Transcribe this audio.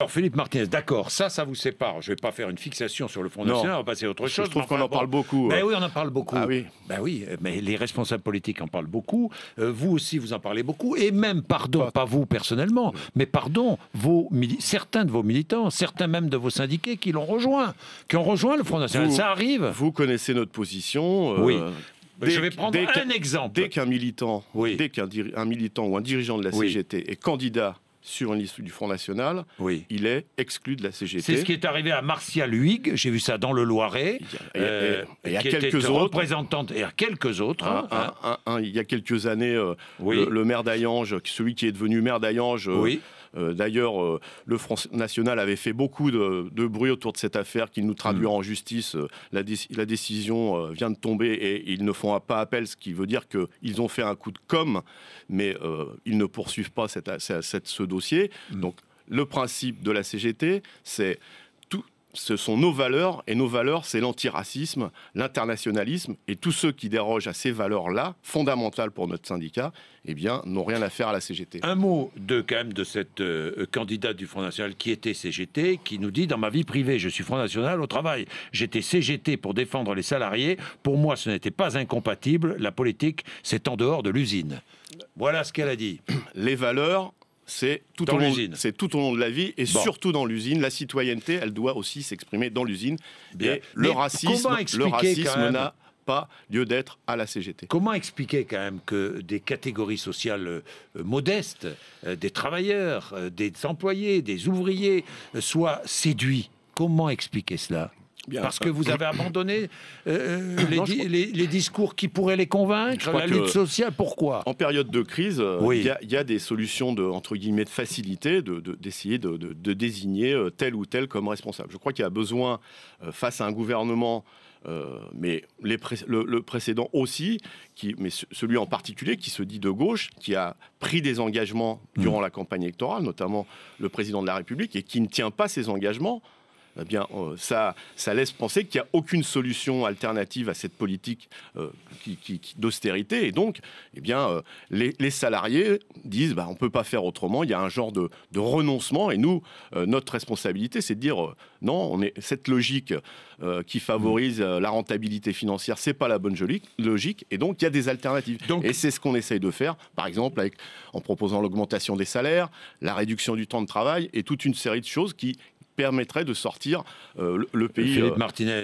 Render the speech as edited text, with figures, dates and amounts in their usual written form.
Alors Philippe Martinez, d'accord, ça vous sépare. Je ne vais pas faire une fixation sur le Front National, on va passer à autre chose. Je trouve qu'on en parle beaucoup. Ben oui, on en parle beaucoup. Ah oui. Ben oui, mais les responsables politiques en parlent beaucoup. Vous aussi, vous en parlez beaucoup. Et même, pardon, pas vous personnellement, mais pardon, certains de vos militants, certains même de vos syndiqués qui ont rejoint le Front National. Ça arrive. Vous connaissez notre position. Oui. Je vais prendre un exemple. Dès qu'un militant, un militant ou un dirigeant de la CGT est candidat sur une liste du Front National, il est exclu de la CGT. C'est ce qui est arrivé à Martial Huyghe, j'ai vu ça dans le Loiret. Il y a quelques autres. Représentante, et il y a quelques autres. Il y a quelques années, le maire d'Hayange, celui qui est devenu maire d'Hayange, d'ailleurs, le Front National avait fait beaucoup de bruit autour de cette affaire qu'il nous traduira en justice. La décision vient de tomber et ils ne font pas appel, ce qui veut dire qu'ils ont fait un coup de com', mais ils ne poursuivent pas ce dossier. Donc, le principe de la CGT, ce sont nos valeurs, et nos valeurs, c'est l'antiracisme, l'internationalisme, et tous ceux qui dérogent à ces valeurs-là, fondamentales pour notre syndicat, eh bien, n'ont rien à faire à la CGT. Un mot quand même de cette candidate du Front National qui était CGT, qui nous dit, dans ma vie privée, je suis Front National au travail. J'étais CGT pour défendre les salariés. Pour moi, ce n'était pas incompatible. La politique, c'est en dehors de l'usine. Voilà ce qu'elle a dit. Les valeurs... C'est tout au long de la vie et surtout dans l'usine. La citoyenneté, elle doit aussi s'exprimer dans l'usine. Et le racisme n'a pas lieu d'être à la CGT. Comment expliquer quand même que des catégories sociales modestes, des travailleurs, des employés, des ouvriers, soient séduits? Comment expliquer cela? Parce que vous avez abandonné les discours qui pourraient les convaincre, la lutte sociale, pourquoi? En période de crise, il y a des solutions entre guillemets, de facilité, d'essayer de désigner tel ou tel comme responsable. Je crois qu'il y a besoin, face à un gouvernement, mais le précédent aussi, mais celui en particulier qui se dit de gauche, qui a pris des engagements durant la campagne électorale, notamment le président de la République, et qui ne tient pas ses engagements, eh bien, ça laisse penser qu'il n'y a aucune solution alternative à cette politique d'austérité. Et donc, eh bien, les salariés disent on ne peut pas faire autrement. Il y a un genre de renoncement. Et nous, notre responsabilité, c'est de dire non, cette logique qui favorise la rentabilité financière, ce n'est pas la bonne logique. Et donc, il y a des alternatives. Et c'est ce qu'on essaye de faire, par exemple, en proposant l'augmentation des salaires, la réduction du temps de travail et toute une série de choses qui permettrait de sortir le pays... Philippe Martinez.